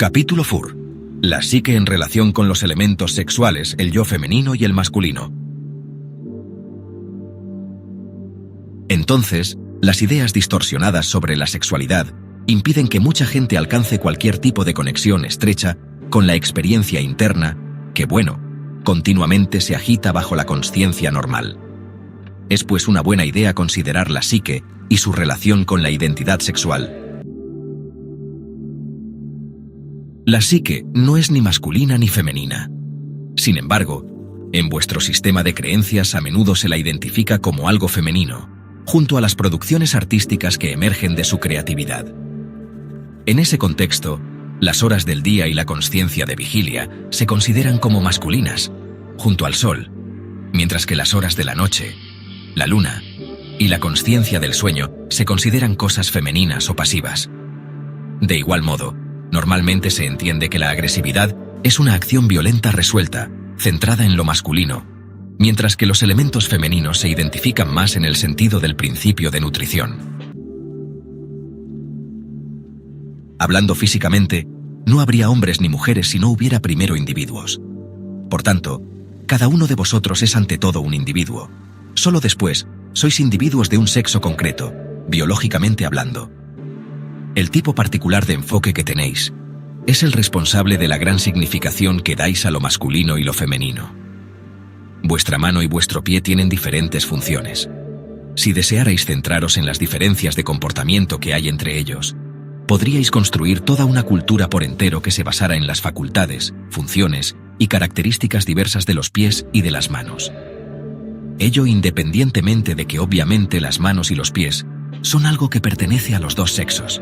Capítulo FUR. La psique en relación con los elementos sexuales, el yo femenino y el masculino. Entonces, las ideas distorsionadas sobre la sexualidad impiden que mucha gente alcance cualquier tipo de conexión estrecha con la experiencia interna que, continuamente se agita bajo la consciencia normal. Es pues una buena idea considerar la psique y su relación con la identidad sexual. La psique no es ni masculina ni femenina. Sin embargo, en vuestro sistema de creencias a menudo se la identifica como algo femenino, junto a las producciones artísticas que emergen de su creatividad. En ese contexto, las horas del día y la consciencia de vigilia se consideran como masculinas, junto al sol, mientras que las horas de la noche, la luna y la consciencia del sueño se consideran cosas femeninas o pasivas. De igual modo, normalmente se entiende que la agresividad es una acción violenta resuelta, centrada en lo masculino, mientras que los elementos femeninos se identifican más en el sentido del principio de nutrición. Hablando físicamente, no habría hombres ni mujeres si no hubiera primero individuos. Por tanto, cada uno de vosotros es ante todo un individuo. Solo después, sois individuos de un sexo concreto, biológicamente hablando. El tipo particular de enfoque que tenéis es el responsable de la gran significación que dais a lo masculino y lo femenino. Vuestra mano y vuestro pie tienen diferentes funciones. Si desearais centraros en las diferencias de comportamiento que hay entre ellos, podríais construir toda una cultura por entero que se basara en las facultades, funciones y características diversas de los pies y de las manos. Ello independientemente de que obviamente las manos y los pies son algo que pertenece a los dos sexos.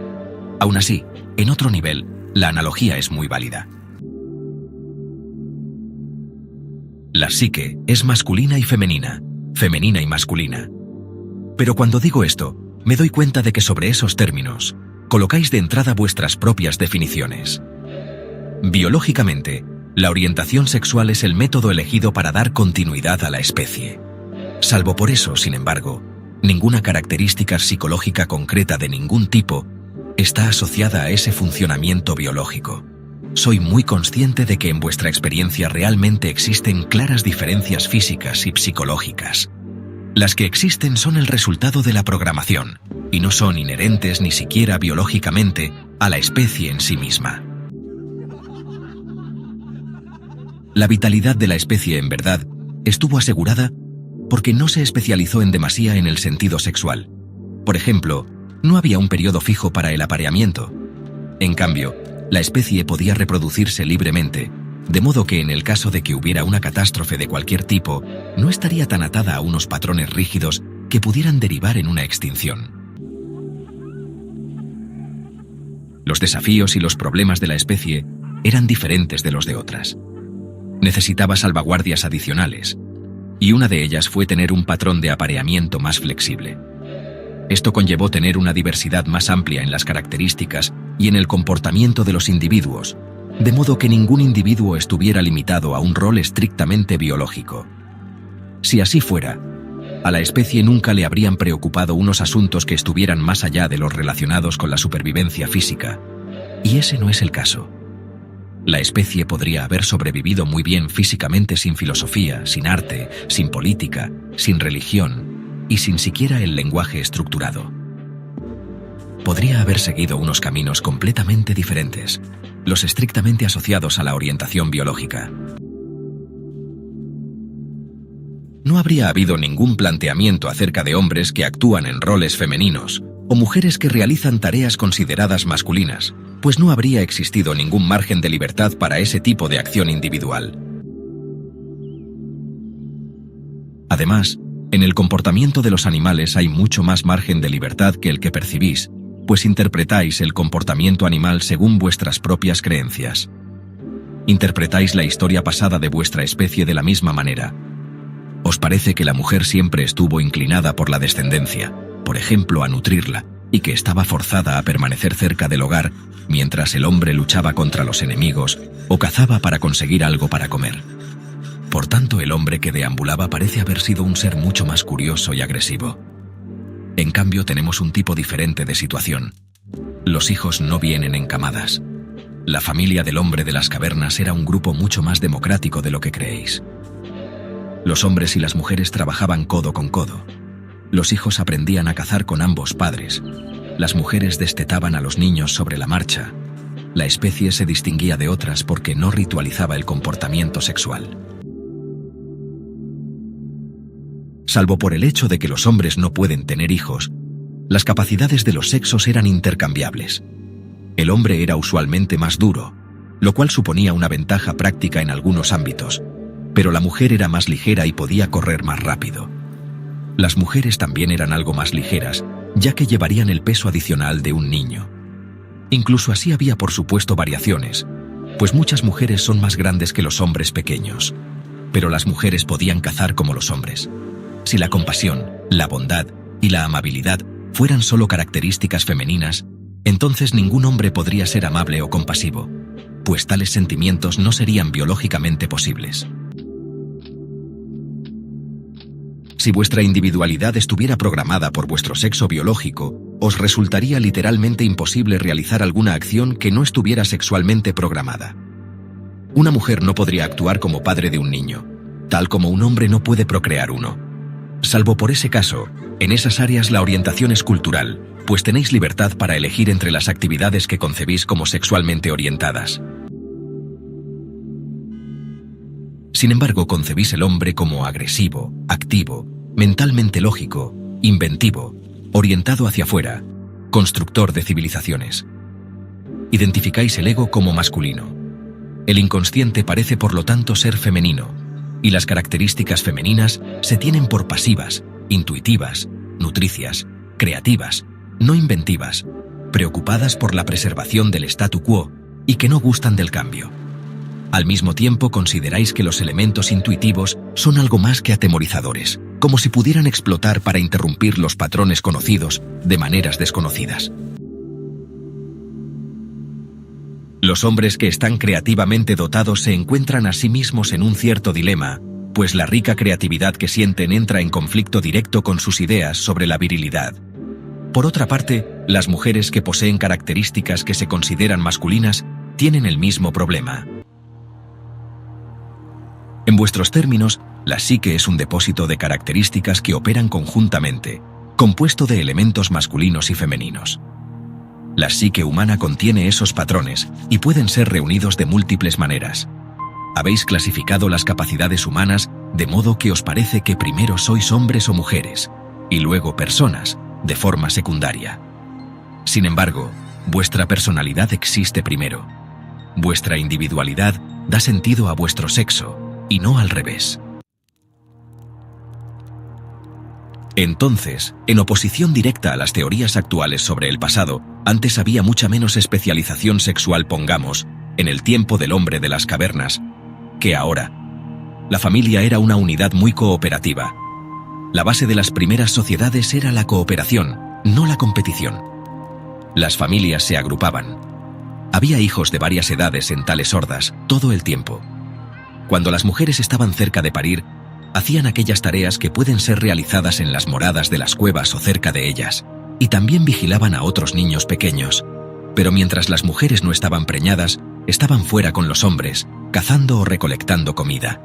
Aún así, en otro nivel, la analogía es muy válida. La psique es masculina y femenina y masculina. Pero cuando digo esto, me doy cuenta de que sobre esos términos colocáis de entrada vuestras propias definiciones. Biológicamente, la orientación sexual es el método elegido para dar continuidad a la especie. Salvo por eso, sin embargo, ninguna característica psicológica concreta de ningún tipo está asociada a ese funcionamiento biológico. Soy muy consciente de que en vuestra experiencia realmente existen claras diferencias físicas y psicológicas. Las que existen son el resultado de la programación, y no son inherentes ni siquiera biológicamente a la especie en sí misma. La vitalidad de la especie, en verdad, estuvo asegurada porque no se especializó en demasía en el sentido sexual. Por ejemplo, no había un periodo fijo para el apareamiento. En cambio, la especie podía reproducirse libremente, de modo que en el caso de que hubiera una catástrofe de cualquier tipo, no estaría tan atada a unos patrones rígidos que pudieran derivar en una extinción. Los desafíos y los problemas de la especie eran diferentes de los de otras. Necesitaba salvaguardias adicionales, y una de ellas fue tener un patrón de apareamiento más flexible. Esto conllevó tener una diversidad más amplia en las características y en el comportamiento de los individuos, de modo que ningún individuo estuviera limitado a un rol estrictamente biológico. Si así fuera, a la especie nunca le habrían preocupado unos asuntos que estuvieran más allá de los relacionados con la supervivencia física, y ese no es el caso. La especie podría haber sobrevivido muy bien físicamente sin filosofía, sin arte, sin política, sin religión y sin siquiera el lenguaje estructurado. Podría haber seguido unos caminos completamente diferentes, los estrictamente asociados a la orientación biológica. No habría habido ningún planteamiento acerca de hombres que actúan en roles femeninos o mujeres que realizan tareas consideradas masculinas, pues no habría existido ningún margen de libertad para ese tipo de acción individual. Además, en el comportamiento de los animales hay mucho más margen de libertad que el que percibís, pues interpretáis el comportamiento animal según vuestras propias creencias. Interpretáis la historia pasada de vuestra especie de la misma manera. Os parece que la mujer siempre estuvo inclinada por la descendencia, por ejemplo a nutrirla, y que estaba forzada a permanecer cerca del hogar mientras el hombre luchaba contra los enemigos o cazaba para conseguir algo para comer. Por tanto, el hombre que deambulaba parece haber sido un ser mucho más curioso y agresivo. En cambio, tenemos un tipo diferente de situación. Los hijos no vienen en camadas. La familia del hombre de las cavernas era un grupo mucho más democrático de lo que creéis. Los hombres y las mujeres trabajaban codo con codo. Los hijos aprendían a cazar con ambos padres. Las mujeres destetaban a los niños sobre la marcha. La especie se distinguía de otras porque no ritualizaba el comportamiento sexual. Salvo por el hecho de que los hombres no pueden tener hijos, las capacidades de los sexos eran intercambiables. El hombre era usualmente más duro, lo cual suponía una ventaja práctica en algunos ámbitos, pero la mujer era más ligera y podía correr más rápido. Las mujeres también eran algo más ligeras, ya que llevarían el peso adicional de un niño. Incluso así había por supuesto variaciones, pues muchas mujeres son más grandes que los hombres pequeños, pero las mujeres podían cazar como los hombres. Si la compasión, la bondad y la amabilidad fueran solo características femeninas, entonces ningún hombre podría ser amable o compasivo, pues tales sentimientos no serían biológicamente posibles. Si vuestra individualidad estuviera programada por vuestro sexo biológico, os resultaría literalmente imposible realizar alguna acción que no estuviera sexualmente programada. Una mujer no podría actuar como padre de un niño, tal como un hombre no puede procrear uno. Salvo por ese caso, en esas áreas la orientación es cultural, pues tenéis libertad para elegir entre las actividades que concebís como sexualmente orientadas. Sin embargo, concebís el hombre como agresivo, activo, mentalmente lógico, inventivo, orientado hacia afuera, constructor de civilizaciones. Identificáis el ego como masculino. El inconsciente parece por lo tanto ser femenino, y las características femeninas se tienen por pasivas, intuitivas, nutricias, creativas, no inventivas, preocupadas por la preservación del statu quo y que no gustan del cambio. Al mismo tiempo consideráis que los elementos intuitivos son algo más que atemorizadores, como si pudieran explotar para interrumpir los patrones conocidos de maneras desconocidas. Los hombres que están creativamente dotados se encuentran a sí mismos en un cierto dilema, pues la rica creatividad que sienten entra en conflicto directo con sus ideas sobre la virilidad. Por otra parte, las mujeres que poseen características que se consideran masculinas tienen el mismo problema. En vuestros términos, la psique es un depósito de características que operan conjuntamente, compuesto de elementos masculinos y femeninos. La psique humana contiene esos patrones y pueden ser reunidos de múltiples maneras. Habéis clasificado las capacidades humanas de modo que os parece que primero sois hombres o mujeres, y luego personas, de forma secundaria. Sin embargo, vuestra personalidad existe primero. Vuestra individualidad da sentido a vuestro sexo, y no al revés. Entonces, en oposición directa a las teorías actuales sobre el pasado, antes había mucha menos especialización sexual, pongamos, en el tiempo del hombre de las cavernas, que ahora. La familia era una unidad muy cooperativa. La base de las primeras sociedades era la cooperación, no la competición. Las familias se agrupaban. Había hijos de varias edades en tales hordas todo el tiempo. Cuando las mujeres estaban cerca de parir, hacían aquellas tareas que pueden ser realizadas en las moradas de las cuevas o cerca de ellas, y también vigilaban a otros niños pequeños, pero mientras las mujeres no estaban preñadas, estaban fuera con los hombres, cazando o recolectando comida.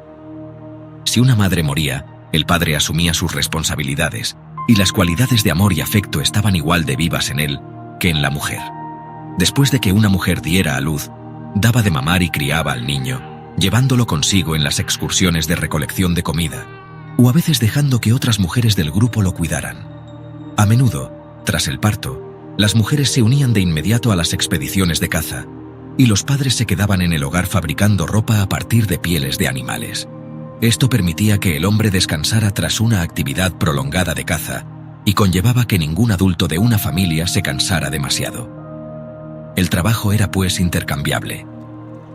Si una madre moría, el padre asumía sus responsabilidades, y las cualidades de amor y afecto estaban igual de vivas en él que en la mujer. Después de que una mujer diera a luz, daba de mamar y criaba al niño, llevándolo consigo en las excursiones de recolección de comida, o a veces dejando que otras mujeres del grupo lo cuidaran. A menudo, tras el parto, las mujeres se unían de inmediato a las expediciones de caza, y los padres se quedaban en el hogar fabricando ropa a partir de pieles de animales. Esto permitía que el hombre descansara tras una actividad prolongada de caza, y conllevaba que ningún adulto de una familia se cansara demasiado. El trabajo era pues intercambiable.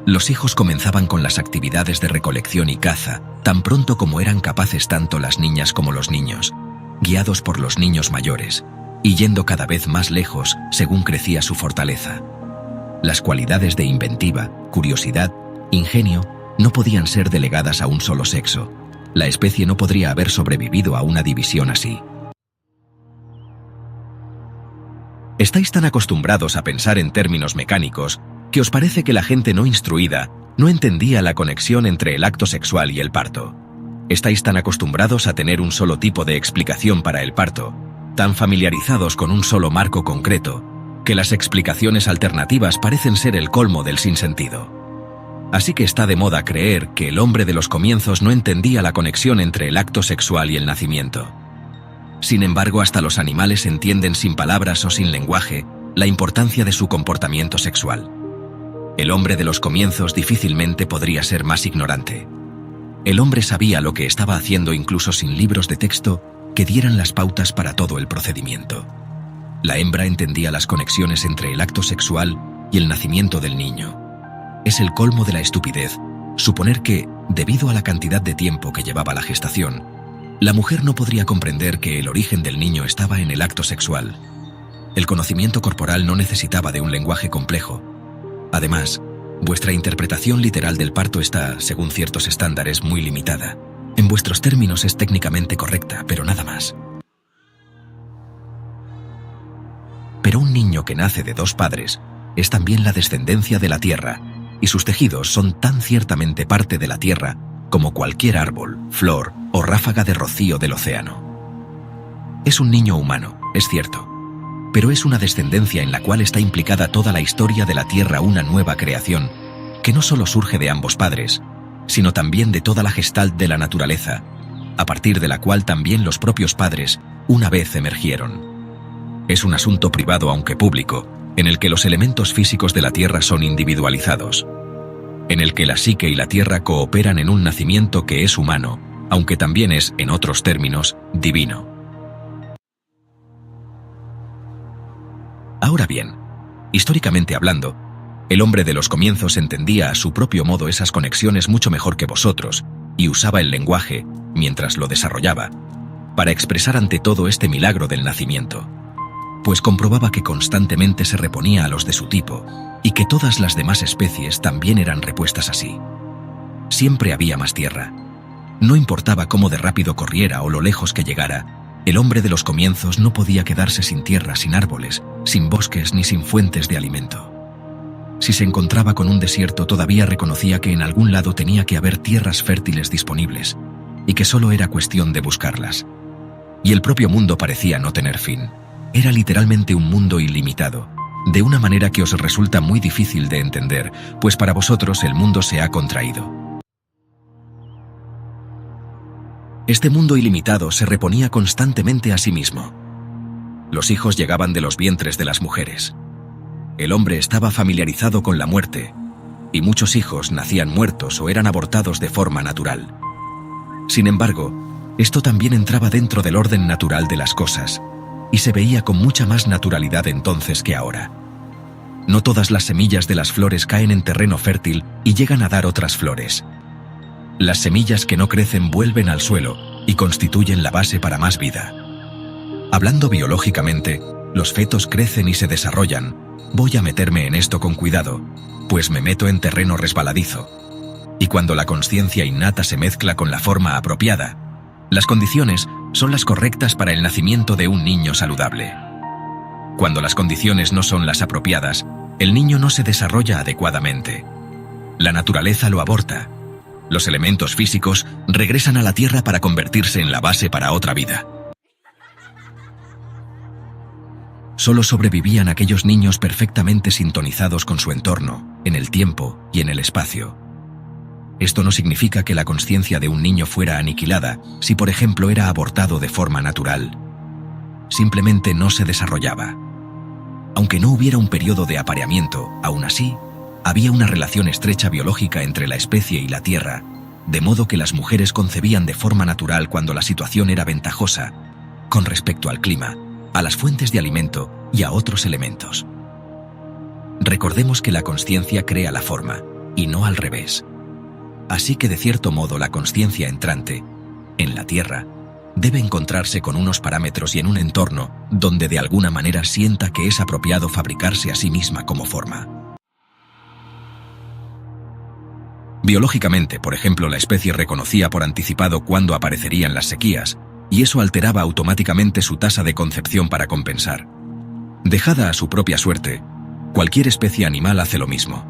Los hijos comenzaban con las actividades de recolección y caza, tan pronto como eran capaces tanto las niñas como los niños, guiados por los niños mayores, y yendo cada vez más lejos según crecía su fortaleza. Las cualidades de inventiva, curiosidad, ingenio, no podían ser delegadas a un solo sexo. La especie no podría haber sobrevivido a una división así. Estáis tan acostumbrados a pensar en términos mecánicos ¿Que os parece que la gente no instruida no entendía la conexión entre el acto sexual y el parto? Estáis tan acostumbrados a tener un solo tipo de explicación para el parto, tan familiarizados con un solo marco concreto, que las explicaciones alternativas parecen ser el colmo del sinsentido. Así que está de moda creer que el hombre de los comienzos no entendía la conexión entre el acto sexual y el nacimiento. Sin embargo, hasta los animales entienden sin palabras o sin lenguaje la importancia de su comportamiento sexual. El hombre de los comienzos difícilmente podría ser más ignorante. El hombre sabía lo que estaba haciendo incluso sin libros de texto que dieran las pautas para todo el procedimiento. La hembra entendía las conexiones entre el acto sexual y el nacimiento del niño. Es el colmo de la estupidez suponer que, debido a la cantidad de tiempo que llevaba la gestación, la mujer no podría comprender que el origen del niño estaba en el acto sexual. El conocimiento corporal no necesitaba de un lenguaje complejo. Además, vuestra interpretación literal del parto está, según ciertos estándares, muy limitada. En vuestros términos es técnicamente correcta, pero nada más. Pero un niño que nace de dos padres es también la descendencia de la tierra, y sus tejidos son tan ciertamente parte de la tierra como cualquier árbol, flor o ráfaga de rocío del océano. Es un niño humano, es cierto, pero es una descendencia en la cual está implicada toda la historia de la tierra, una nueva creación, que no solo surge de ambos padres, sino también de toda la gestalt de la naturaleza, a partir de la cual también los propios padres una vez emergieron. Es un asunto privado aunque público, en el que los elementos físicos de la tierra son individualizados, en el que la psique y la tierra cooperan en un nacimiento que es humano, aunque también es, en otros términos, divino. Ahora bien, históricamente hablando, el hombre de los comienzos entendía a su propio modo esas conexiones mucho mejor que vosotros y usaba el lenguaje, mientras lo desarrollaba, para expresar ante todo este milagro del nacimiento, pues comprobaba que constantemente se reponía a los de su tipo y que todas las demás especies también eran repuestas así. Siempre había más tierra. No importaba cómo de rápido corriera o lo lejos que llegara, el hombre de los comienzos no podía quedarse sin tierra, sin árboles, sin bosques ni sin fuentes de alimento. Si se encontraba con un desierto, todavía reconocía que en algún lado tenía que haber tierras fértiles disponibles y que solo era cuestión de buscarlas. Y el propio mundo parecía no tener fin. Era literalmente un mundo ilimitado, de una manera que os resulta muy difícil de entender, pues para vosotros el mundo se ha contraído. Este mundo ilimitado se reponía constantemente a sí mismo. Los hijos llegaban de los vientres de las mujeres. El hombre estaba familiarizado con la muerte, y muchos hijos nacían muertos o eran abortados de forma natural. Sin embargo, esto también entraba dentro del orden natural de las cosas, y se veía con mucha más naturalidad entonces que ahora. No todas las semillas de las flores caen en terreno fértil y llegan a dar otras flores. Las semillas que no crecen vuelven al suelo y constituyen la base para más vida. Hablando biológicamente, los fetos crecen y se desarrollan. Voy a meterme en esto con cuidado, pues me meto en terreno resbaladizo. Y cuando la consciencia innata se mezcla con la forma apropiada, las condiciones son las correctas para el nacimiento de un niño saludable. Cuando las condiciones no son las apropiadas, el niño no se desarrolla adecuadamente. La naturaleza lo aborta. Los elementos físicos regresan a la tierra para convertirse en la base para otra vida. Solo sobrevivían aquellos niños perfectamente sintonizados con su entorno, en el tiempo y en el espacio. Esto no significa que la consciencia de un niño fuera aniquilada si, por ejemplo, era abortado de forma natural. Simplemente no se desarrollaba. Aunque no hubiera un periodo de apareamiento, aún así, había una relación estrecha biológica entre la especie y la tierra, de modo que las mujeres concebían de forma natural cuando la situación era ventajosa, con respecto al clima, a las fuentes de alimento y a otros elementos. Recordemos que la consciencia crea la forma, y no al revés. Así que de cierto modo la consciencia entrante, en la tierra, debe encontrarse con unos parámetros y en un entorno donde de alguna manera sienta que es apropiado fabricarse a sí misma como forma. Biológicamente, por ejemplo, la especie reconocía por anticipado cuándo aparecerían las sequías, y eso alteraba automáticamente su tasa de concepción para compensar. Dejada a su propia suerte, Cualquier especie animal hace lo mismo.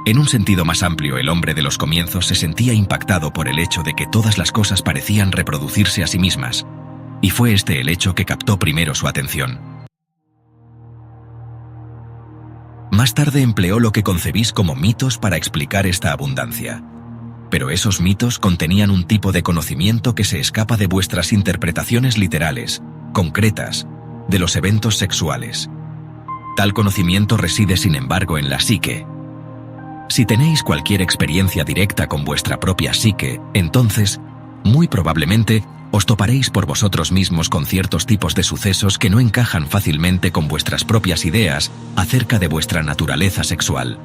En un sentido más amplio, el hombre de los comienzos se sentía impactado por el hecho de que todas las cosas parecían reproducirse a sí mismas, y fue este el hecho que captó primero su atención. Más tarde empleó lo que concebís como mitos para explicar esta abundancia. Pero esos mitos contenían un tipo de conocimiento que se escapa de vuestras interpretaciones literales, concretas, de los eventos sexuales. Tal conocimiento reside, sin embargo, en la psique. Si tenéis cualquier experiencia directa con vuestra propia psique, entonces, muy probablemente, os toparéis por vosotros mismos con ciertos tipos de sucesos que no encajan fácilmente con vuestras propias ideas acerca de vuestra naturaleza sexual.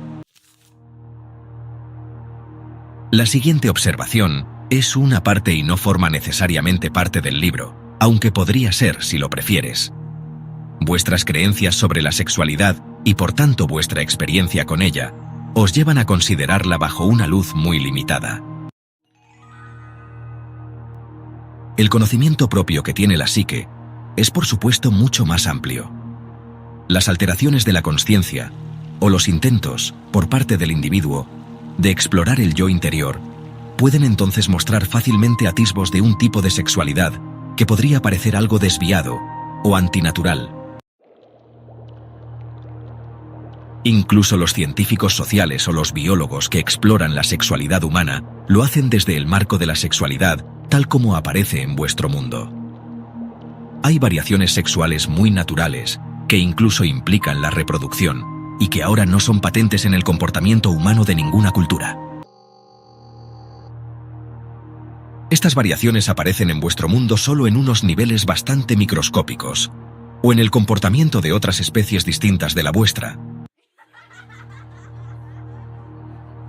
La siguiente observación es una parte y no forma necesariamente parte del libro, aunque podría ser si lo prefieres. Vuestras creencias sobre la sexualidad, y por tanto vuestra experiencia con ella, os llevan a considerarla bajo una luz muy limitada. El conocimiento propio que tiene la psique es, por supuesto, mucho más amplio. Las alteraciones de la consciencia, o los intentos, por parte del individuo, de explorar el yo interior, pueden entonces mostrar fácilmente atisbos de un tipo de sexualidad que podría parecer algo desviado o antinatural. Incluso los científicos sociales o los biólogos que exploran la sexualidad humana lo hacen desde el marco de la sexualidad tal como aparece en vuestro mundo. Hay variaciones sexuales muy naturales que incluso implican la reproducción y que ahora no son patentes en el comportamiento humano de ninguna cultura. Estas variaciones aparecen en vuestro mundo solo en unos niveles bastante microscópicos, o en el comportamiento de otras especies distintas de la vuestra.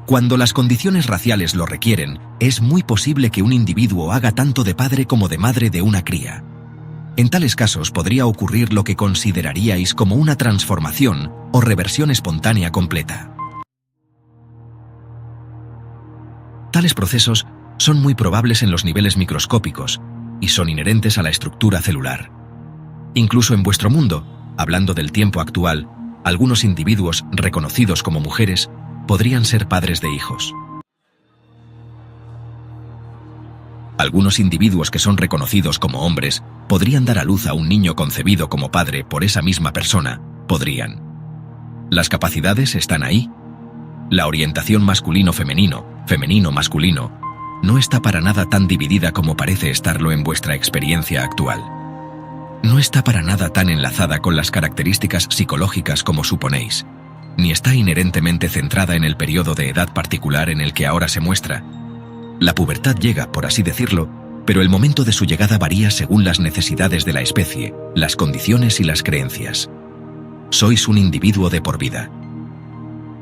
Cuando las condiciones raciales lo requieren, es muy posible que un individuo haga tanto de padre como de madre de una cría. En tales casos podría ocurrir lo que consideraríais como una transformación o reversión espontánea completa. Tales procesos son muy probables en los niveles microscópicos y son inherentes a la estructura celular. Incluso en vuestro mundo, hablando del tiempo actual, algunos individuos reconocidos como mujeres podrían ser padres de hijos. Algunos individuos que son reconocidos como hombres podrían dar a luz a un niño concebido como padre por esa misma persona, podrían. Las capacidades están ahí. La orientación masculino-femenino, femenino-masculino, no está para nada tan dividida como parece estarlo en vuestra experiencia actual. No está para nada tan enlazada con las características psicológicas como suponéis, ni está inherentemente centrada en el periodo de edad particular en el que ahora se muestra. La pubertad llega, por así decirlo, pero el momento de su llegada varía según las necesidades de la especie, las condiciones y las creencias. Sois un individuo de por vida.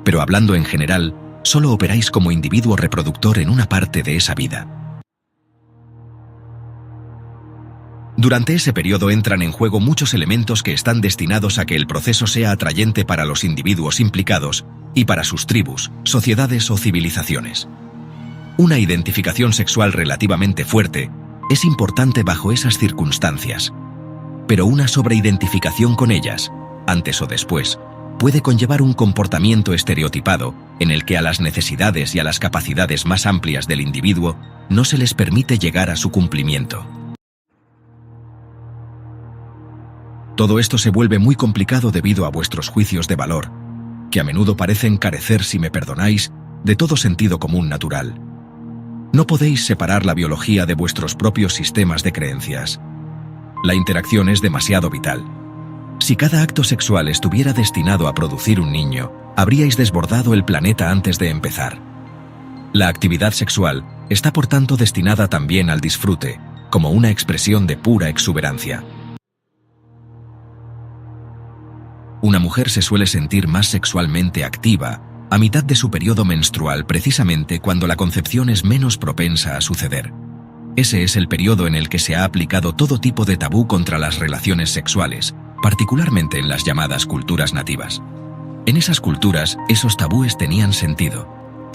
Pero hablando en general, solo operáis como individuo reproductor en una parte de esa vida. Durante ese periodo entran en juego muchos elementos que están destinados a que el proceso sea atrayente para los individuos implicados y para sus tribus, sociedades o civilizaciones. Una identificación sexual relativamente fuerte es importante bajo esas circunstancias, pero una sobreidentificación con ellas, antes o después, puede conllevar un comportamiento estereotipado en el que a las necesidades y a las capacidades más amplias del individuo no se les permite llegar a su cumplimiento. Todo esto se vuelve muy complicado debido a vuestros juicios de valor, que a menudo parecen carecer, si me perdonáis, de todo sentido común natural. No podéis separar la biología de vuestros propios sistemas de creencias. La interacción es demasiado vital. Si cada acto sexual estuviera destinado a producir un niño, habríais desbordado el planeta antes de empezar. La actividad sexual está por tanto destinada también al disfrute, como una expresión de pura exuberancia. Una mujer se suele sentir más sexualmente activa a mitad de su periodo menstrual, precisamente cuando la concepción es menos propensa a suceder. Ese es el periodo en el que se ha aplicado todo tipo de tabú contra las relaciones sexuales, particularmente en las llamadas culturas nativas. En esas culturas, esos tabúes tenían sentido.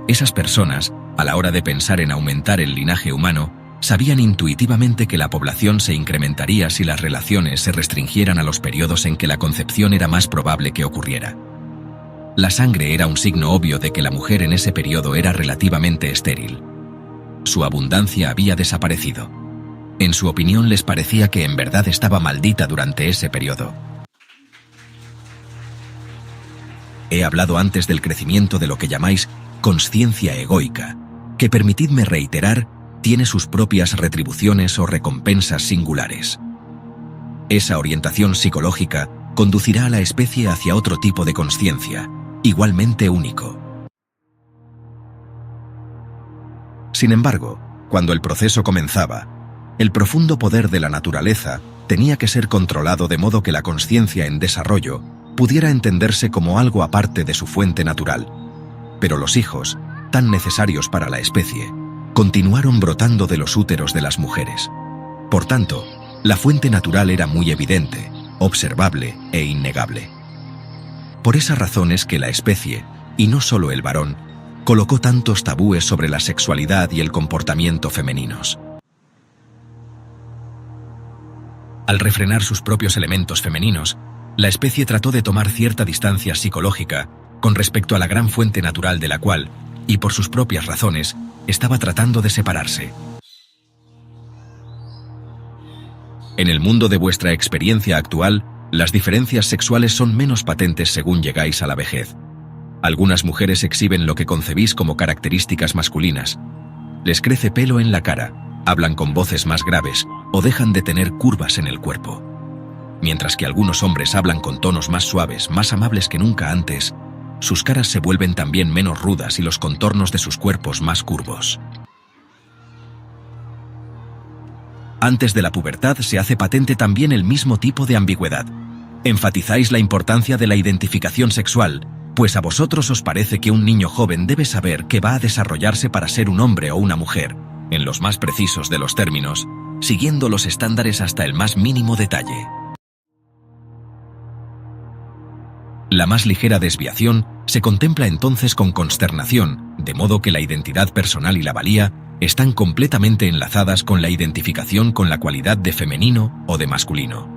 Esas personas, a la hora de pensar en aumentar el linaje humano, sabían intuitivamente que la población se incrementaría si las relaciones se restringieran a los periodos en que la concepción era más probable que ocurriera. La sangre era un signo obvio de que la mujer en ese periodo era relativamente estéril. Su abundancia había desaparecido. En su opinión, les parecía que en verdad estaba maldita durante ese periodo. He hablado antes del crecimiento de lo que llamáis consciencia egoica, que, permitidme reiterar, tiene sus propias retribuciones o recompensas singulares. Esa orientación psicológica conducirá a la especie hacia otro tipo de consciencia, igualmente único. Sin embargo, cuando el proceso comenzaba, el profundo poder de la naturaleza tenía que ser controlado de modo que la consciencia en desarrollo pudiera entenderse como algo aparte de su fuente natural. Pero los hijos, tan necesarios para la especie, continuaron brotando de los úteros de las mujeres. Por tanto, la fuente natural era muy evidente, observable e innegable. Por esa razón es que la especie, y no solo el varón, colocó tantos tabúes sobre la sexualidad y el comportamiento femeninos. Al refrenar sus propios elementos femeninos, la especie trató de tomar cierta distancia psicológica con respecto a la gran fuente natural de la cual, y por sus propias razones, estaba tratando de separarse. En el mundo de vuestra experiencia actual, las diferencias sexuales son menos patentes según llegáis a la vejez. Algunas mujeres exhiben lo que concebís como características masculinas. Les crece pelo en la cara, hablan con voces más graves o dejan de tener curvas en el cuerpo. Mientras que algunos hombres hablan con tonos más suaves, más amables que nunca antes, sus caras se vuelven también menos rudas y los contornos de sus cuerpos más curvos. Antes de la pubertad se hace patente también el mismo tipo de ambigüedad. Enfatizáis la importancia de la identificación sexual, pues a vosotros os parece que un niño joven debe saber que va a desarrollarse para ser un hombre o una mujer, en los más precisos de los términos, siguiendo los estándares hasta el más mínimo detalle. La más ligera desviación se contempla entonces con consternación, de modo que la identidad personal y la valía están completamente enlazadas con la identificación con la cualidad de femenino o de masculino.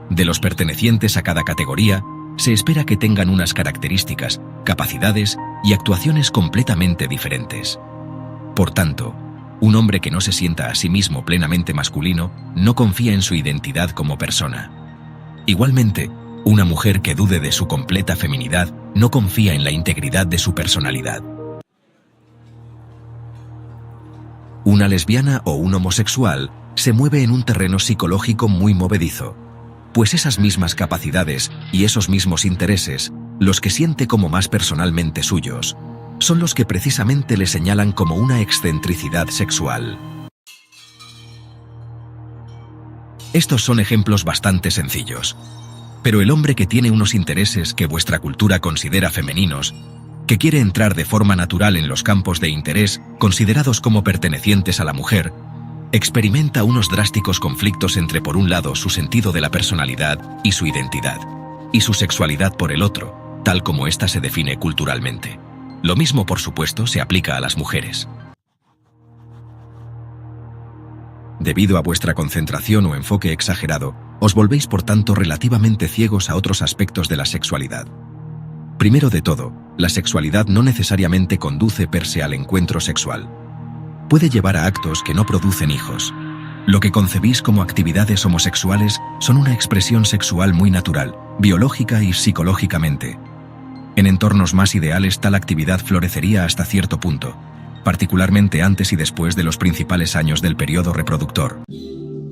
De los pertenecientes a cada categoría, se espera que tengan unas características, capacidades y actuaciones completamente diferentes. Por tanto, un hombre que no se sienta a sí mismo plenamente masculino no confía en su identidad como persona. Igualmente, una mujer que dude de su completa feminidad no confía en la integridad de su personalidad. Una lesbiana o un homosexual se mueve en un terreno psicológico muy movedizo, pues esas mismas capacidades y esos mismos intereses, los que siente como más personalmente suyos, son los que precisamente le señalan como una excentricidad sexual. Estos son ejemplos bastante sencillos. Pero el hombre que tiene unos intereses que vuestra cultura considera femeninos, que quiere entrar de forma natural en los campos de interés considerados como pertenecientes a la mujer, experimenta unos drásticos conflictos entre, por un lado, su sentido de la personalidad y su identidad, y su sexualidad por el otro, tal como ésta se define culturalmente. Lo mismo, por supuesto, se aplica a las mujeres. Debido a vuestra concentración o enfoque exagerado, os volvéis por tanto relativamente ciegos a otros aspectos de la sexualidad. Primero de todo, la sexualidad no necesariamente conduce per se al encuentro sexual. Puede llevar a actos que no producen hijos. Lo que concebís como actividades homosexuales son una expresión sexual muy natural, biológica y psicológicamente. En entornos más ideales tal actividad florecería hasta cierto punto, particularmente antes y después de los principales años del periodo reproductor.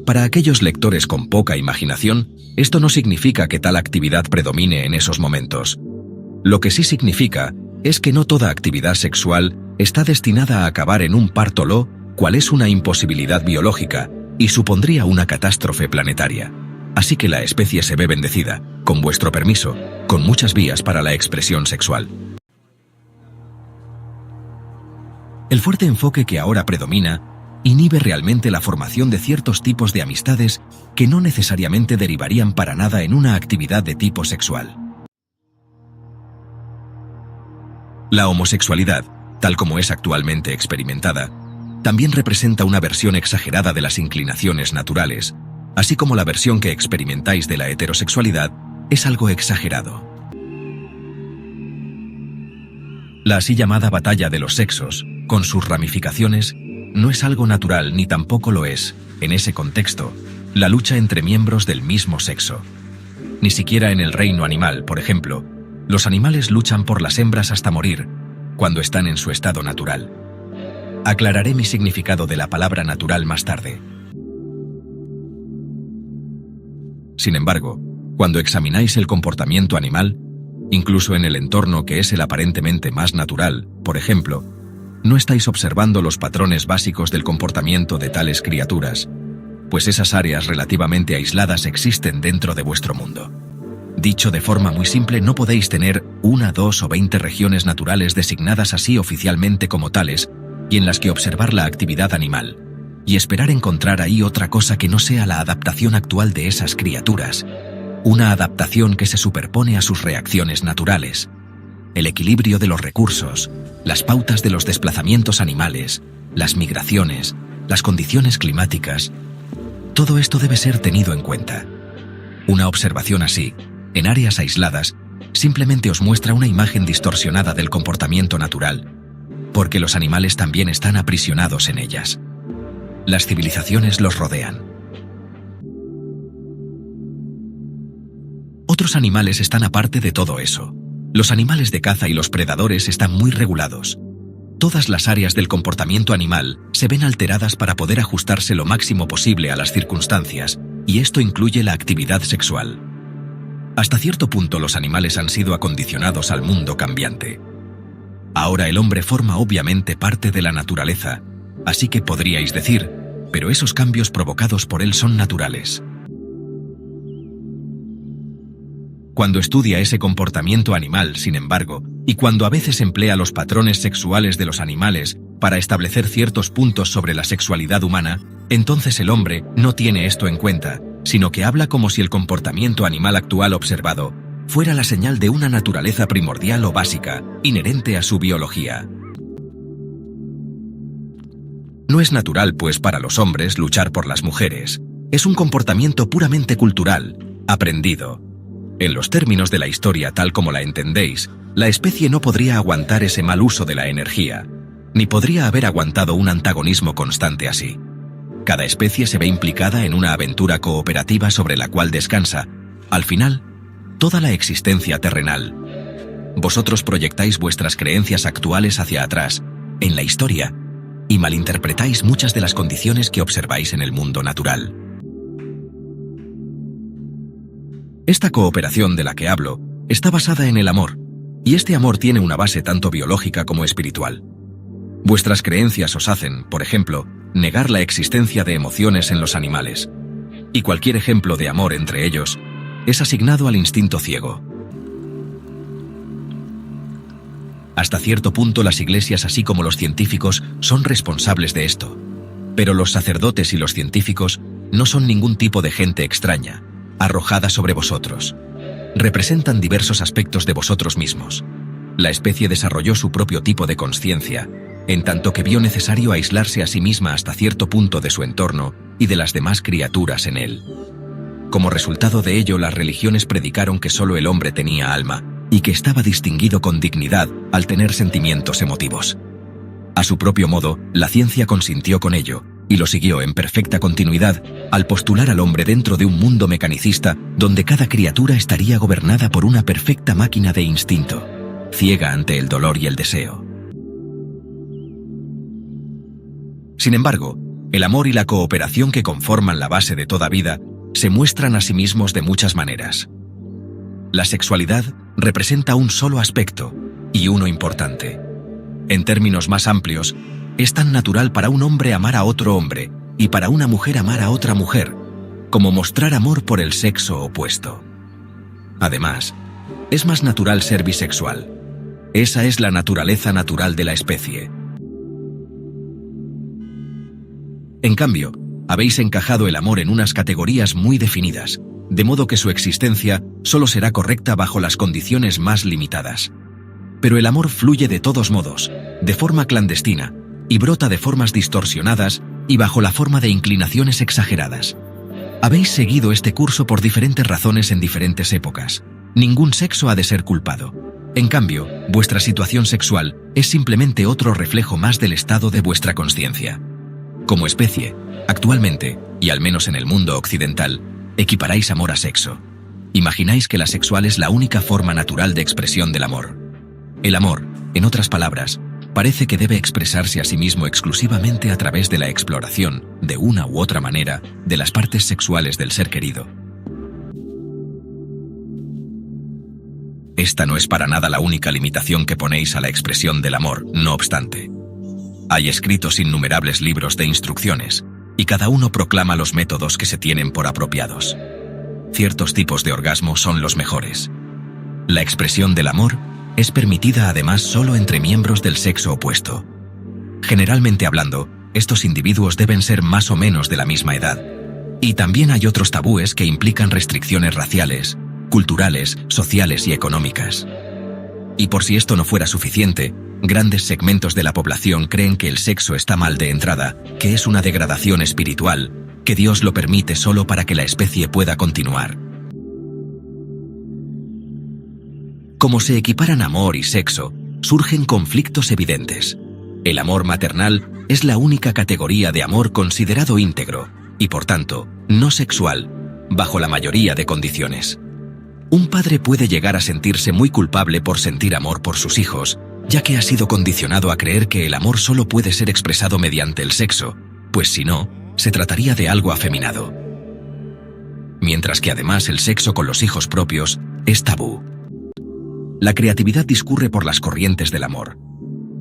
Para aquellos lectores con poca imaginación, esto no significa que tal actividad predomine en esos momentos. Lo que sí significa es que no toda actividad sexual está destinada a acabar en un parto, lo cual es una imposibilidad biológica y supondría una catástrofe planetaria. Así que la especie se ve bendecida, con vuestro permiso, con muchas vías para la expresión sexual. El fuerte enfoque que ahora predomina inhibe realmente la formación de ciertos tipos de amistades que no necesariamente derivarían para nada en una actividad de tipo sexual. La homosexualidad, tal como es actualmente experimentada, también representa una versión exagerada de las inclinaciones naturales, así como la versión que experimentáis de la heterosexualidad es algo exagerado. La así llamada batalla de los sexos, con sus ramificaciones, no es algo natural ni tampoco lo es, en ese contexto, la lucha entre miembros del mismo sexo. Ni siquiera en el reino animal, por ejemplo, los animales luchan por las hembras hasta morir, cuando están en su estado natural. Aclararé mi significado de la palabra natural más tarde. Sin embargo, cuando examináis el comportamiento animal, incluso en el entorno que es el aparentemente más natural, por ejemplo, no estáis observando los patrones básicos del comportamiento de tales criaturas, pues esas áreas relativamente aisladas existen dentro de vuestro mundo. Dicho de forma muy simple, no podéis tener 1, 2 o 20 regiones naturales designadas así oficialmente como tales y en las que observar la actividad animal, y esperar encontrar ahí otra cosa que no sea la adaptación actual de esas criaturas, una adaptación que se superpone a sus reacciones naturales, el equilibrio de los recursos, las pautas de los desplazamientos animales, las migraciones, las condiciones climáticas. Todo esto debe ser tenido en cuenta. Una observación así, en áreas aisladas, simplemente os muestra una imagen distorsionada del comportamiento natural, porque los animales también están aprisionados en ellas. Las civilizaciones los rodean. Otros animales están aparte de todo eso. Los animales de caza y los predadores están muy regulados. Todas las áreas del comportamiento animal se ven alteradas para poder ajustarse lo máximo posible a las circunstancias, y esto incluye la actividad sexual. Hasta cierto punto los animales han sido acondicionados al mundo cambiante. Ahora el hombre forma obviamente parte de la naturaleza, así que podríais decir, pero esos cambios provocados por él son naturales. Cuando estudia ese comportamiento animal, sin embargo, y cuando a veces emplea los patrones sexuales de los animales para establecer ciertos puntos sobre la sexualidad humana, entonces el hombre no tiene esto en cuenta, sino que habla como si el comportamiento animal actual observado fuera la señal de una naturaleza primordial o básica, inherente a su biología. No es natural, pues, para los hombres luchar por las mujeres. Es un comportamiento puramente cultural, aprendido. En los términos de la historia tal como la entendéis, la especie no podría aguantar ese mal uso de la energía, ni podría haber aguantado un antagonismo constante así. Cada especie se ve implicada en una aventura cooperativa sobre la cual descansa, al final, toda la existencia terrenal. Vosotros proyectáis vuestras creencias actuales hacia atrás, en la historia, y malinterpretáis muchas de las condiciones que observáis en el mundo natural. Esta cooperación de la que hablo está basada en el amor, y este amor tiene una base tanto biológica como espiritual. Vuestras creencias os hacen, por ejemplo, negar la existencia de emociones en los animales, y cualquier ejemplo de amor entre ellos es asignado al instinto ciego. Hasta cierto punto las iglesias, así como los científicos, son responsables de esto, pero los sacerdotes y los científicos no son ningún tipo de gente extraña, arrojada sobre vosotros. Representan diversos aspectos de vosotros mismos. La especie desarrolló su propio tipo de consciencia, en tanto que vio necesario aislarse a sí misma hasta cierto punto de su entorno y de las demás criaturas en él. Como resultado de ello, las religiones predicaron que solo el hombre tenía alma y que estaba distinguido con dignidad al tener sentimientos emotivos. A su propio modo, la ciencia consintió con ello y lo siguió en perfecta continuidad al postular al hombre dentro de un mundo mecanicista donde cada criatura estaría gobernada por una perfecta máquina de instinto, ciega ante el dolor y el deseo. Sin embargo, el amor y la cooperación que conforman la base de toda vida se muestran a sí mismos de muchas maneras. La sexualidad representa un solo aspecto, y uno importante. En términos más amplios, es tan natural para un hombre amar a otro hombre y para una mujer amar a otra mujer, como mostrar amor por el sexo opuesto. Además, es más natural ser bisexual. Esa es la naturaleza natural de la especie. En cambio, habéis encajado el amor en unas categorías muy definidas, de modo que su existencia solo será correcta bajo las condiciones más limitadas. Pero el amor fluye de todos modos, de forma clandestina, y brota de formas distorsionadas y bajo la forma de inclinaciones exageradas. Habéis seguido este curso por diferentes razones en diferentes épocas. Ningún sexo ha de ser culpado. En cambio, vuestra situación sexual es simplemente otro reflejo más del estado de vuestra consciencia. Como especie, actualmente, y al menos en el mundo occidental, equiparáis amor a sexo. Imagináis que la sexual es la única forma natural de expresión del amor. El amor, en otras palabras, parece que debe expresarse a sí mismo exclusivamente a través de la exploración, de una u otra manera, de las partes sexuales del ser querido. Esta no es para nada la única limitación que ponéis a la expresión del amor, no obstante. Hay escritos innumerables libros de instrucciones, y cada uno proclama los métodos que se tienen por apropiados. Ciertos tipos de orgasmo son los mejores. La expresión del amor es permitida además solo entre miembros del sexo opuesto. Generalmente hablando, estos individuos deben ser más o menos de la misma edad. Y también hay otros tabúes que implican restricciones raciales, culturales, sociales y económicas. Y por si esto no fuera suficiente, grandes segmentos de la población creen que el sexo está mal de entrada, que es una degradación espiritual, que Dios lo permite solo para que la especie pueda continuar. Como se equiparan amor y sexo, surgen conflictos evidentes. El amor maternal es la única categoría de amor considerado íntegro, y por tanto, no sexual, bajo la mayoría de condiciones. Un padre puede llegar a sentirse muy culpable por sentir amor por sus hijos, ya que ha sido condicionado a creer que el amor solo puede ser expresado mediante el sexo, pues si no, se trataría de algo afeminado. Mientras que además el sexo con los hijos propios es tabú. La creatividad discurre por las corrientes del amor.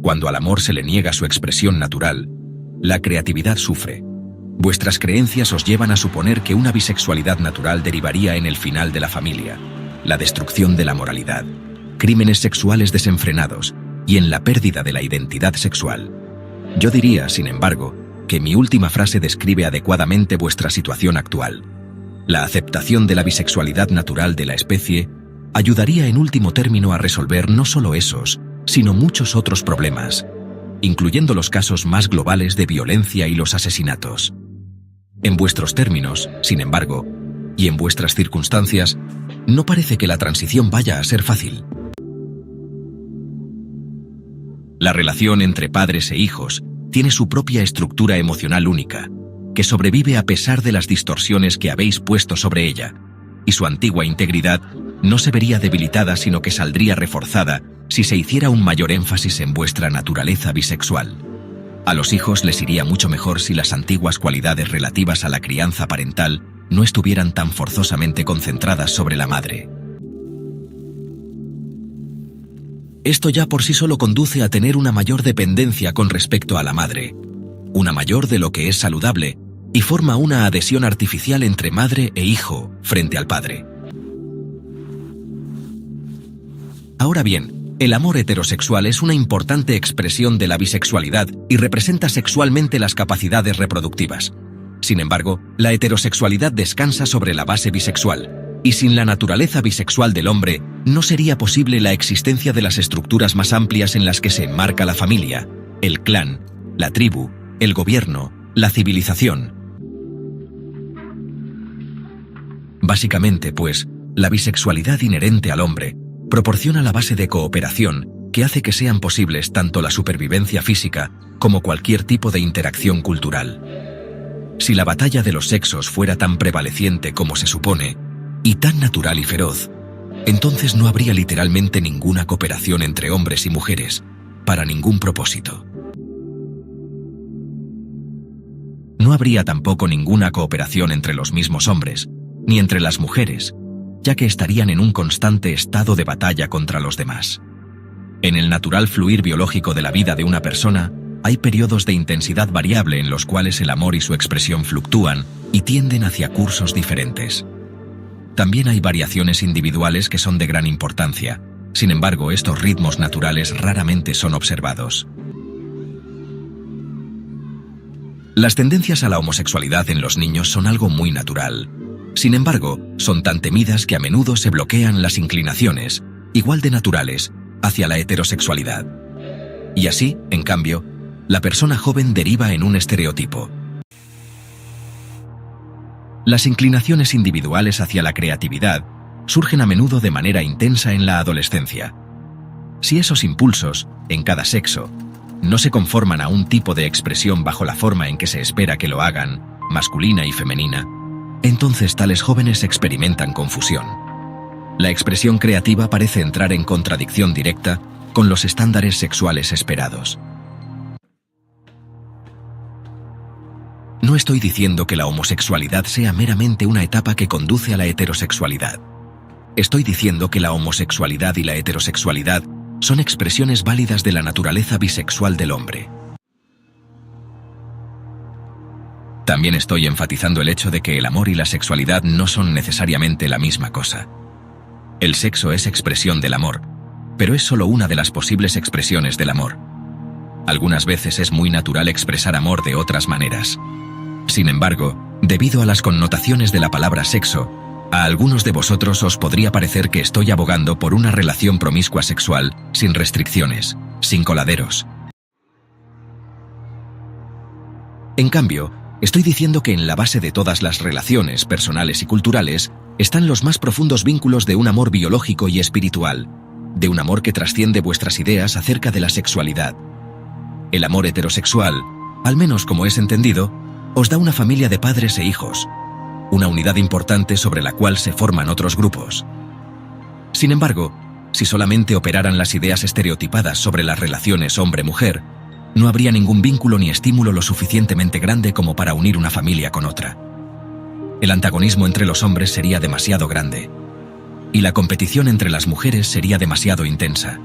Cuando al amor se le niega su expresión natural, la creatividad sufre. Vuestras creencias os llevan a suponer que una bisexualidad natural derivaría en el final de la familia, la destrucción de la moralidad, crímenes sexuales desenfrenados y en la pérdida de la identidad sexual. Yo diría, sin embargo, que mi última frase describe adecuadamente vuestra situación actual. La aceptación de la bisexualidad natural de la especie ayudaría en último término a resolver no solo esos, sino muchos otros problemas, incluyendo los casos más globales de violencia y los asesinatos. En vuestros términos, sin embargo, y en vuestras circunstancias, no parece que la transición vaya a ser fácil. La relación entre padres e hijos tiene su propia estructura emocional única, que sobrevive a pesar de las distorsiones que habéis puesto sobre ella, y su antigua integridad no se vería debilitada sino que saldría reforzada si se hiciera un mayor énfasis en vuestra naturaleza bisexual. A los hijos les iría mucho mejor si las antiguas cualidades relativas a la crianza parental no estuvieran tan forzosamente concentradas sobre la madre. Esto ya por sí solo conduce a tener una mayor dependencia con respecto a la madre, una mayor de lo que es saludable, y forma una adhesión artificial entre madre e hijo frente al padre. Ahora bien, el amor heterosexual es una importante expresión de la bisexualidad y representa sexualmente las capacidades reproductivas. Sin embargo, la heterosexualidad descansa sobre la base bisexual, y sin la naturaleza bisexual del hombre, no sería posible la existencia de las estructuras más amplias en las que se enmarca la familia, el clan, la tribu, el gobierno, la civilización. Básicamente, pues, la bisexualidad inherente al hombre proporciona la base de cooperación que hace que sean posibles tanto la supervivencia física como cualquier tipo de interacción cultural. Si la batalla de los sexos fuera tan prevaleciente como se supone, y tan natural y feroz, entonces no habría literalmente ninguna cooperación entre hombres y mujeres, para ningún propósito. No habría tampoco ninguna cooperación entre los mismos hombres, ni entre las mujeres, ya que estarían en un constante estado de batalla contra los demás. En el natural fluir biológico de la vida de una persona, hay periodos de intensidad variable en los cuales el amor y su expresión fluctúan y tienden hacia cursos diferentes. También hay variaciones individuales que son de gran importancia. Sin embargo, estos ritmos naturales raramente son observados. Las tendencias a la homosexualidad en los niños son algo muy natural. Sin embargo, son tan temidas que a menudo se bloquean las inclinaciones, igual de naturales, hacia la heterosexualidad. Y así, en cambio, la persona joven deriva en un estereotipo. Las inclinaciones individuales hacia la creatividad surgen a menudo de manera intensa en la adolescencia. Si esos impulsos, en cada sexo, no se conforman a un tipo de expresión bajo la forma en que se espera que lo hagan, masculina y femenina, entonces tales jóvenes experimentan confusión. La expresión creativa parece entrar en contradicción directa con los estándares sexuales esperados. No estoy diciendo que la homosexualidad sea meramente una etapa que conduce a la heterosexualidad. Estoy diciendo que la homosexualidad y la heterosexualidad son expresiones válidas de la naturaleza bisexual del hombre. También estoy enfatizando el hecho de que el amor y la sexualidad no son necesariamente la misma cosa. El sexo es expresión del amor, pero es solo una de las posibles expresiones del amor. Algunas veces es muy natural expresar amor de otras maneras. Sin embargo, debido a las connotaciones de la palabra sexo, a algunos de vosotros os podría parecer que estoy abogando por una relación promiscua sexual, sin restricciones, sin coladeros. En cambio, estoy diciendo que en la base de todas las relaciones personales y culturales están los más profundos vínculos de un amor biológico y espiritual, de un amor que trasciende vuestras ideas acerca de la sexualidad. El amor heterosexual, al menos como es entendido, os da una familia de padres e hijos, una unidad importante sobre la cual se forman otros grupos. Sin embargo, si solamente operaran las ideas estereotipadas sobre las relaciones hombre-mujer, no habría ningún vínculo ni estímulo lo suficientemente grande como para unir una familia con otra. El antagonismo entre los hombres sería demasiado grande, y la competición entre las mujeres sería demasiado intensa.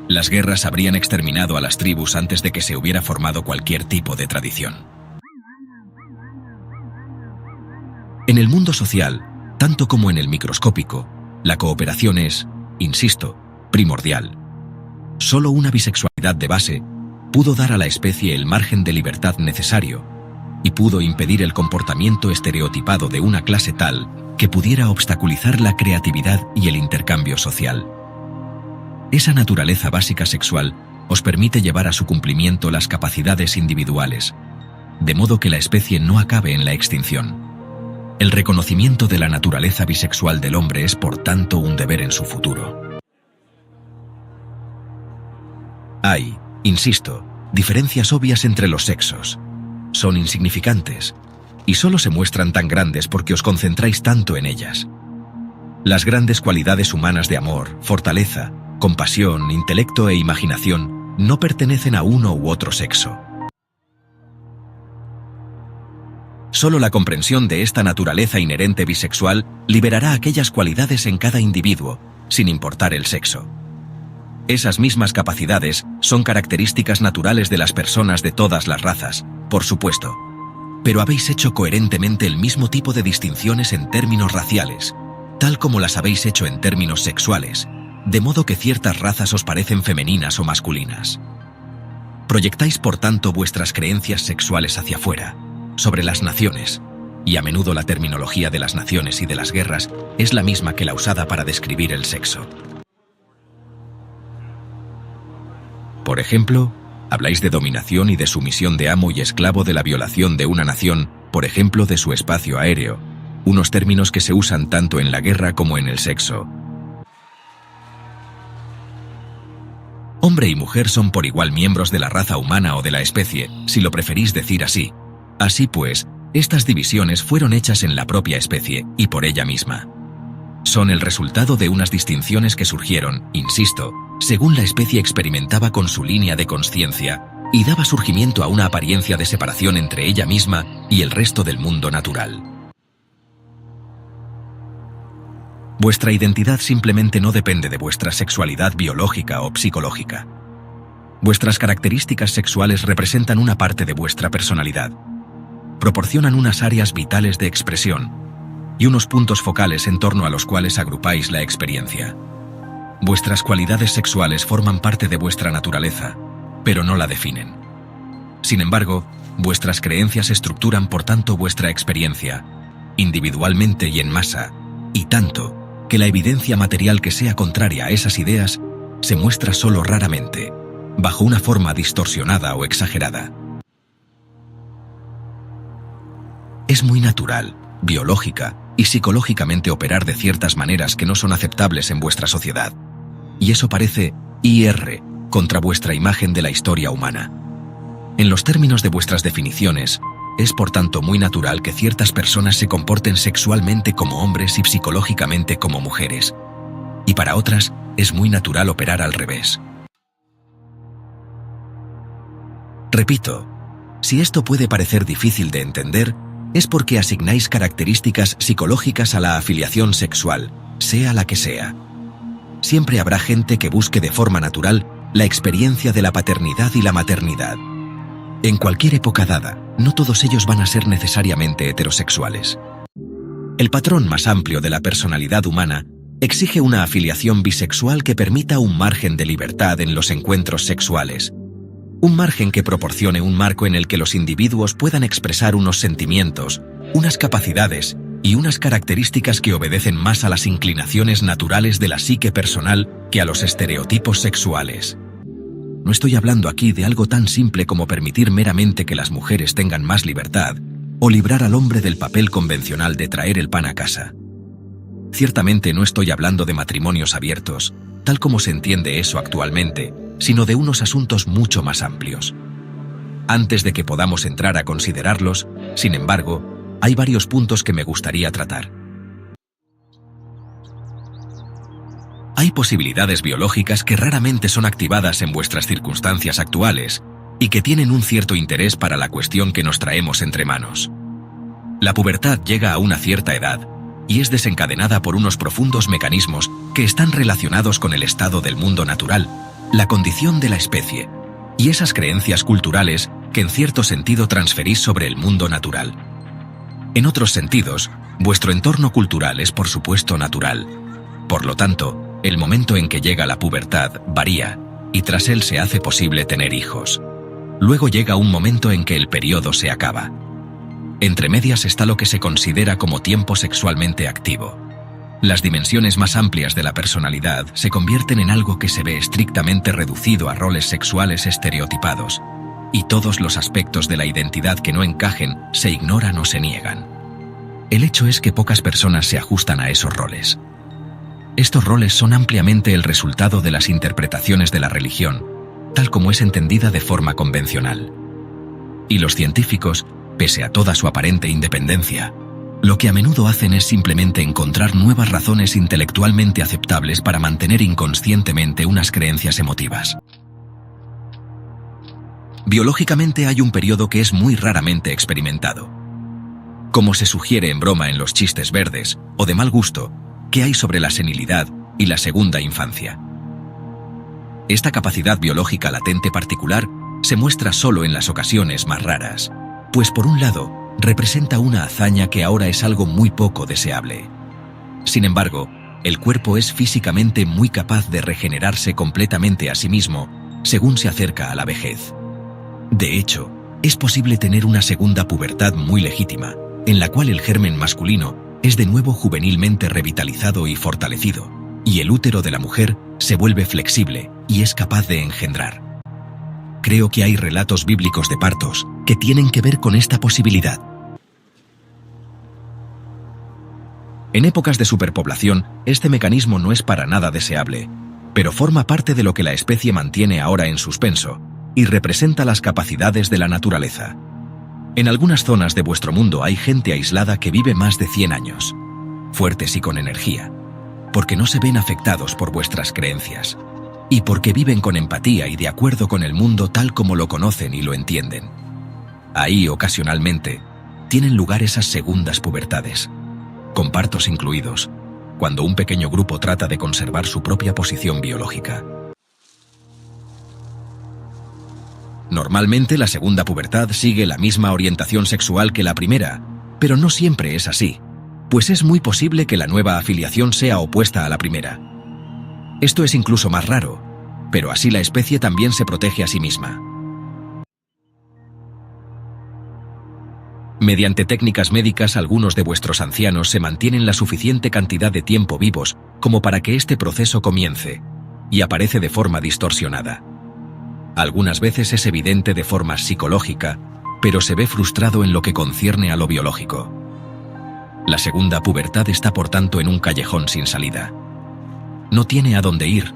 Las guerras habrían exterminado a las tribus antes de que se hubiera formado cualquier tipo de tradición. En el mundo social, tanto como en el microscópico, la cooperación es, insisto, primordial. Solo una bisexualidad de base pudo dar a la especie el margen de libertad necesario y pudo impedir el comportamiento estereotipado de una clase tal que pudiera obstaculizar la creatividad y el intercambio social. Esa naturaleza básica sexual os permite llevar a su cumplimiento las capacidades individuales, de modo que la especie no acabe en la extinción. El reconocimiento de la naturaleza bisexual del hombre es, por tanto, un deber en su futuro. Hay, insisto, diferencias obvias entre los sexos. Son insignificantes, y solo se muestran tan grandes porque os concentráis tanto en ellas. Las grandes cualidades humanas de amor, fortaleza, compasión, intelecto e imaginación no pertenecen a uno u otro sexo. Solo la comprensión de esta naturaleza inherente bisexual liberará aquellas cualidades en cada individuo, sin importar el sexo. Esas mismas capacidades son características naturales de las personas de todas las razas, por supuesto. Pero habéis hecho coherentemente el mismo tipo de distinciones en términos raciales, tal como las habéis hecho en términos sexuales, de modo que ciertas razas os parecen femeninas o masculinas. Proyectáis, por tanto, vuestras creencias sexuales hacia afuera, sobre las naciones, y a menudo la terminología de las naciones y de las guerras es la misma que la usada para describir el sexo. Por ejemplo, habláis de dominación y de sumisión de amo y esclavo, de la violación de una nación, por ejemplo, de su espacio aéreo, unos términos que se usan tanto en la guerra como en el sexo. Hombre y mujer son por igual miembros de la raza humana o de la especie, si lo preferís decir así. Así pues, estas divisiones fueron hechas en la propia especie y por ella misma. Son el resultado de unas distinciones que surgieron, insisto, según la especie experimentaba con su línea de consciencia y daba surgimiento a una apariencia de separación entre ella misma y el resto del mundo natural. Vuestra identidad simplemente no depende de vuestra sexualidad biológica o psicológica. Vuestras características sexuales representan una parte de vuestra personalidad. Proporcionan unas áreas vitales de expresión y unos puntos focales en torno a los cuales agrupáis la experiencia. Vuestras cualidades sexuales forman parte de vuestra naturaleza, pero no la definen. Sin embargo, vuestras creencias estructuran por tanto vuestra experiencia, individualmente y en masa, y tanto que la evidencia material que sea contraria a esas ideas se muestra solo raramente, bajo una forma distorsionada o exagerada. Es muy natural, biológica y psicológicamente operar de ciertas maneras que no son aceptables en vuestra sociedad. Y eso parece ir contra vuestra imagen de la historia humana. En los términos de vuestras definiciones, es por tanto muy natural que ciertas personas se comporten sexualmente como hombres y psicológicamente como mujeres. Y para otras, es muy natural operar al revés. Repito, si esto puede parecer difícil de entender, es porque asignáis características psicológicas a la afiliación sexual, sea la que sea. Siempre habrá gente que busque de forma natural la experiencia de la paternidad y la maternidad. En cualquier época dada, no todos ellos van a ser necesariamente heterosexuales. El patrón más amplio de la personalidad humana exige una afiliación bisexual que permita un margen de libertad en los encuentros sexuales. Un margen que proporcione un marco en el que los individuos puedan expresar unos sentimientos, unas capacidades y unas características que obedecen más a las inclinaciones naturales de la psique personal que a los estereotipos sexuales. No estoy hablando aquí de algo tan simple como permitir meramente que las mujeres tengan más libertad o librar al hombre del papel convencional de traer el pan a casa. Ciertamente no estoy hablando de matrimonios abiertos, tal como se entiende eso actualmente, sino de unos asuntos mucho más amplios. Antes de que podamos entrar a considerarlos, sin embargo, hay varios puntos que me gustaría tratar. Hay posibilidades biológicas que raramente son activadas en vuestras circunstancias actuales y que tienen un cierto interés para la cuestión que nos traemos entre manos. La pubertad llega a una cierta edad y es desencadenada por unos profundos mecanismos que están relacionados con el estado del mundo natural, la condición de la especie y esas creencias culturales que en cierto sentido transferís sobre el mundo natural. En otros sentidos, vuestro entorno cultural es por supuesto natural. Por lo tanto, el momento en que llega la pubertad varía y tras él se hace posible tener hijos. Luego llega un momento en que el periodo se acaba. Entre medias está lo que se considera como tiempo sexualmente activo. Las dimensiones más amplias de la personalidad se convierten en algo que se ve estrictamente reducido a roles sexuales estereotipados, y todos los aspectos de la identidad que no encajen se ignoran o se niegan. El hecho es que pocas personas se ajustan a esos roles. Estos roles son ampliamente el resultado de las interpretaciones de la religión, tal como es entendida de forma convencional. Y los científicos, pese a toda su aparente independencia, lo que a menudo hacen es simplemente encontrar nuevas razones intelectualmente aceptables para mantener inconscientemente unas creencias emotivas. Biológicamente hay un periodo que es muy raramente experimentado. Como se sugiere en broma en los chistes verdes, o de mal gusto, que hay sobre la senilidad y la segunda infancia. Esta capacidad biológica latente particular se muestra solo en las ocasiones más raras, pues por un lado, representa una hazaña que ahora es algo muy poco deseable. Sin embargo, el cuerpo es físicamente muy capaz de regenerarse completamente a sí mismo según se acerca a la vejez. De hecho, es posible tener una segunda pubertad muy legítima, en la cual el germen masculino es de nuevo juvenilmente revitalizado y fortalecido, y el útero de la mujer se vuelve flexible y es capaz de engendrar. Creo que hay relatos bíblicos de partos que tienen que ver con esta posibilidad. En épocas de superpoblación, este mecanismo no es para nada deseable, pero forma parte de lo que la especie mantiene ahora en suspenso y representa las capacidades de la naturaleza. En algunas zonas de vuestro mundo hay gente aislada que vive más de 100 años, fuertes y con energía, porque no se ven afectados por vuestras creencias, y porque viven con empatía y de acuerdo con el mundo tal como lo conocen y lo entienden. Ahí, ocasionalmente, tienen lugar esas segundas pubertades, con partos incluidos, cuando un pequeño grupo trata de conservar su propia posición biológica. Normalmente la segunda pubertad sigue la misma orientación sexual que la primera, pero no siempre es así, pues es muy posible que la nueva afiliación sea opuesta a la primera. Esto es incluso más raro, pero así la especie también se protege a sí misma. Mediante técnicas médicas, algunos de vuestros ancianos se mantienen la suficiente cantidad de tiempo vivos como para que este proceso comience, y aparece de forma distorsionada. Algunas veces es evidente de forma psicológica, pero se ve frustrado en lo que concierne a lo biológico. La segunda pubertad está por tanto en un callejón sin salida. No tiene a dónde ir.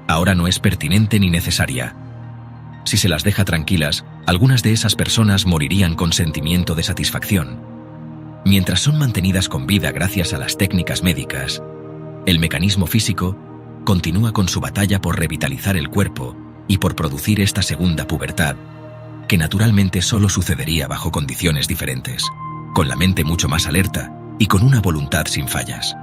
Ahora no es pertinente ni necesaria. Si se las deja tranquilas, algunas de esas personas morirían con sentimiento de satisfacción. Mientras son mantenidas con vida gracias a las técnicas médicas, el mecanismo físico continúa con su batalla por revitalizar el cuerpo y por producir esta segunda pubertad, que naturalmente solo sucedería bajo condiciones diferentes, con la mente mucho más alerta y con una voluntad sin fallas.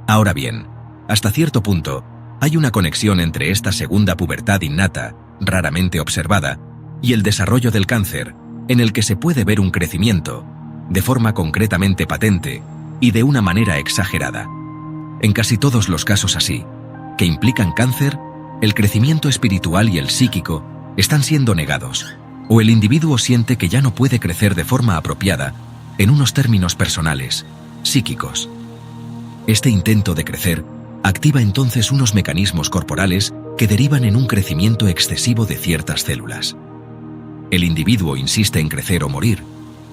Ahora bien, hasta cierto punto, hay una conexión entre esta segunda pubertad innata, raramente observada, y el desarrollo del cáncer, en el que se puede ver un crecimiento, de forma concretamente patente y de una manera exagerada. En casi todos los casos así, que implican cáncer, el crecimiento espiritual y el psíquico están siendo negados, o el individuo siente que ya no puede crecer de forma apropiada, en unos términos personales, psíquicos. Este intento de crecer activa entonces unos mecanismos corporales que derivan en un crecimiento excesivo de ciertas células. El individuo insiste en crecer o morir,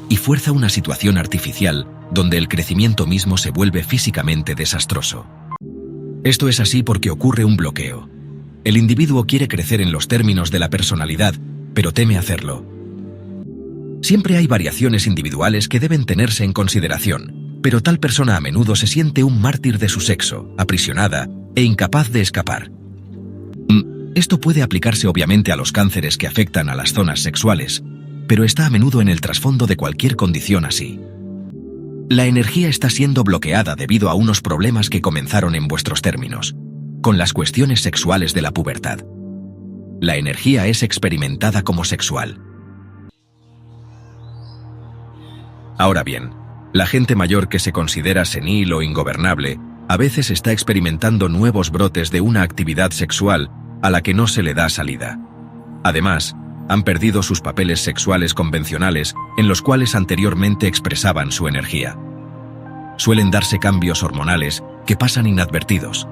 y fuerza una situación artificial donde el crecimiento mismo se vuelve físicamente desastroso. Esto es así porque ocurre un bloqueo. El individuo quiere crecer en los términos de la personalidad, pero teme hacerlo. Siempre hay variaciones individuales que deben tenerse en consideración, pero tal persona a menudo se siente un mártir de su sexo, aprisionada e incapaz de escapar. Esto puede aplicarse obviamente a los cánceres que afectan a las zonas sexuales, pero está a menudo en el trasfondo de cualquier condición así. La energía está siendo bloqueada debido a unos problemas que comenzaron en vuestros términos, con las cuestiones sexuales de la pubertad. La energía es experimentada como sexual. Ahora bien, la gente mayor que se considera senil o ingobernable a veces está experimentando nuevos brotes de una actividad sexual a la que no se le da salida. Además, han perdido sus papeles sexuales convencionales en los cuales anteriormente expresaban su energía. Suelen darse cambios hormonales que pasan inadvertidos.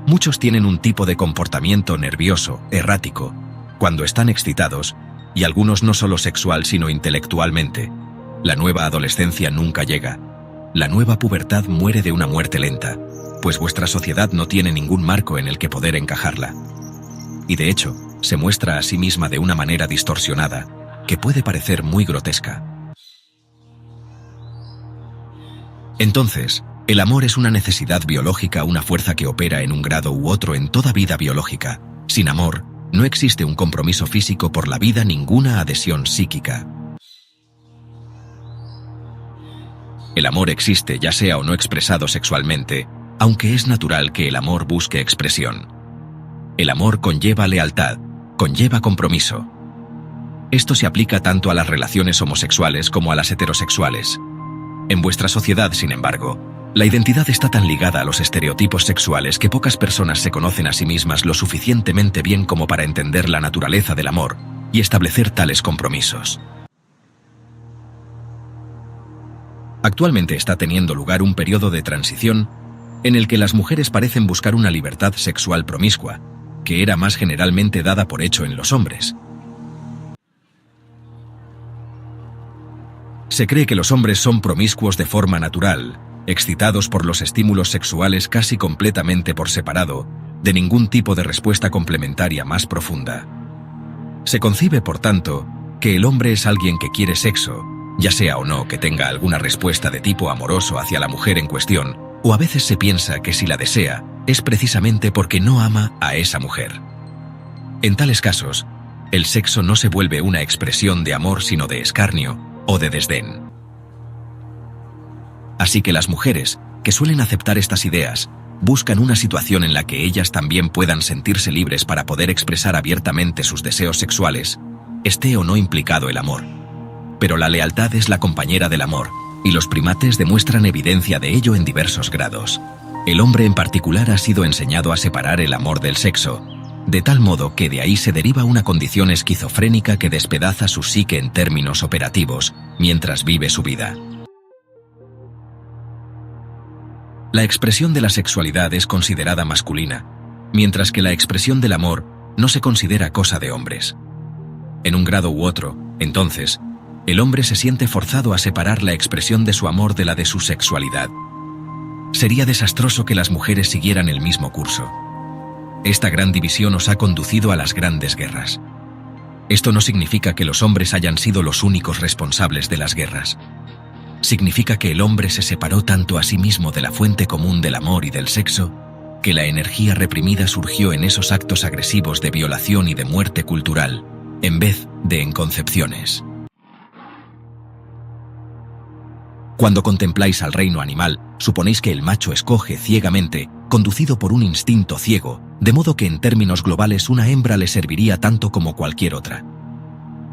Muchos tienen un tipo de comportamiento nervioso, errático, cuando están excitados, y algunos no solo sexual sino intelectualmente. La nueva adolescencia nunca llega. La nueva pubertad muere de una muerte lenta, pues vuestra sociedad no tiene ningún marco en el que poder encajarla. Y de hecho, se muestra a sí misma de una manera distorsionada, que puede parecer muy grotesca. Entonces, el amor es una necesidad biológica, una fuerza que opera en un grado u otro en toda vida biológica. Sin amor, no existe un compromiso físico por la vida, ninguna adhesión psíquica. El amor existe ya sea o no expresado sexualmente, aunque es natural que el amor busque expresión. El amor conlleva lealtad, conlleva compromiso. Esto se aplica tanto a las relaciones homosexuales como a las heterosexuales. En vuestra sociedad, sin embargo, la identidad está tan ligada a los estereotipos sexuales que pocas personas se conocen a sí mismas lo suficientemente bien como para entender la naturaleza del amor y establecer tales compromisos. Actualmente está teniendo lugar un periodo de transición en el que las mujeres parecen buscar una libertad sexual promiscua, que era más generalmente dada por hecho en los hombres. Se cree que los hombres son promiscuos de forma natural, excitados por los estímulos sexuales casi completamente por separado, de ningún tipo de respuesta complementaria más profunda. Se concibe, por tanto, que el hombre es alguien que quiere sexo, ya sea o no que tenga alguna respuesta de tipo amoroso hacia la mujer en cuestión, o a veces se piensa que si la desea, es precisamente porque no ama a esa mujer. En tales casos, el sexo no se vuelve una expresión de amor sino de escarnio o de desdén. Así que las mujeres, que suelen aceptar estas ideas, buscan una situación en la que ellas también puedan sentirse libres para poder expresar abiertamente sus deseos sexuales, esté o no implicado el amor. Pero la lealtad es la compañera del amor, y los primates demuestran evidencia de ello en diversos grados. El hombre en particular ha sido enseñado a separar el amor del sexo, de tal modo que de ahí se deriva una condición esquizofrénica que despedaza su psique en términos operativos, mientras vive su vida. La expresión de la sexualidad es considerada masculina, mientras que la expresión del amor no se considera cosa de hombres. En un grado u otro, entonces, el hombre se siente forzado a separar la expresión de su amor de la de su sexualidad. Sería desastroso que las mujeres siguieran el mismo curso. Esta gran división os ha conducido a las grandes guerras. Esto no significa que los hombres hayan sido los únicos responsables de las guerras. Significa que el hombre se separó tanto a sí mismo de la fuente común del amor y del sexo, que la energía reprimida surgió en esos actos agresivos de violación y de muerte cultural, en vez de en concepciones. Cuando contempláis al reino animal, suponéis que el macho escoge ciegamente, conducido por un instinto ciego, de modo que en términos globales una hembra le serviría tanto como cualquier otra.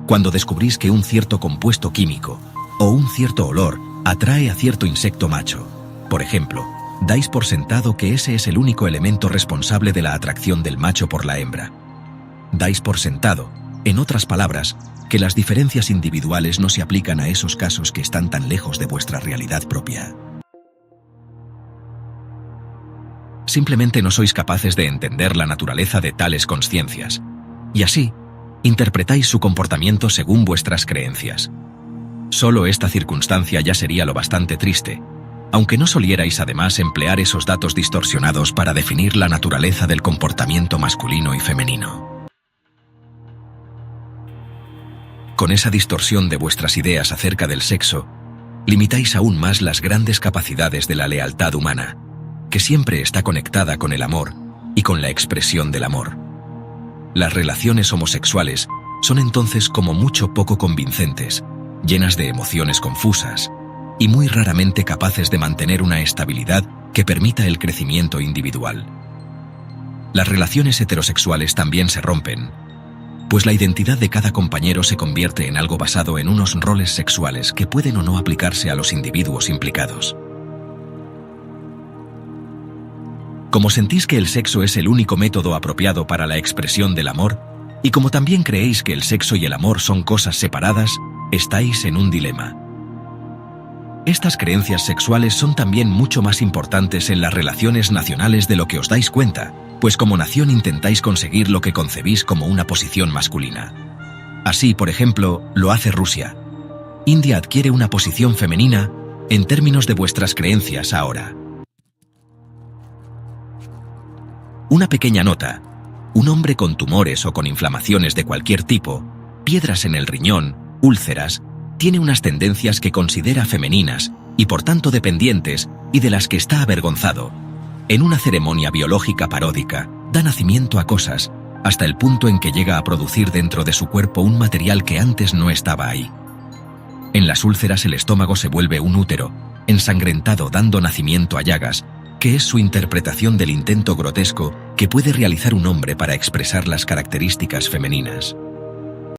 Cuando descubrís que un cierto compuesto químico o un cierto olor atrae a cierto insecto macho, por ejemplo, dais por sentado que ese es el único elemento responsable de la atracción del macho por la hembra. Dais por sentado, en otras palabras, que las diferencias individuales no se aplican a esos casos que están tan lejos de vuestra realidad propia. Simplemente no sois capaces de entender la naturaleza de tales consciencias, y así, interpretáis su comportamiento según vuestras creencias. Solo esta circunstancia ya sería lo bastante triste, aunque no solierais además emplear esos datos distorsionados para definir la naturaleza del comportamiento masculino y femenino. Con esa distorsión de vuestras ideas acerca del sexo, limitáis aún más las grandes capacidades de la lealtad humana, que siempre está conectada con el amor y con la expresión del amor. Las relaciones homosexuales son entonces como mucho poco convincentes, llenas de emociones confusas y muy raramente capaces de mantener una estabilidad que permita el crecimiento individual. Las relaciones heterosexuales también se rompen, pues la identidad de cada compañero se convierte en algo basado en unos roles sexuales que pueden o no aplicarse a los individuos implicados. Como sentís que el sexo es el único método apropiado para la expresión del amor, y como también creéis que el sexo y el amor son cosas separadas, estáis en un dilema. Estas creencias sexuales son también mucho más importantes en las relaciones nacionales de lo que os dais cuenta, pues como nación intentáis conseguir lo que concebís como una posición masculina. Así, por ejemplo, lo hace Rusia. India adquiere una posición femenina en términos de vuestras creencias ahora. Una pequeña nota. Un hombre con tumores o con inflamaciones de cualquier tipo, piedras en el riñón, úlceras, tiene unas tendencias que considera femeninas y por tanto dependientes y de las que está avergonzado. En una ceremonia biológica paródica, da nacimiento a cosas, hasta el punto en que llega a producir dentro de su cuerpo un material que antes no estaba ahí. En las úlceras el estómago se vuelve un útero, ensangrentado dando nacimiento a llagas, que es su interpretación del intento grotesco que puede realizar un hombre para expresar las características femeninas.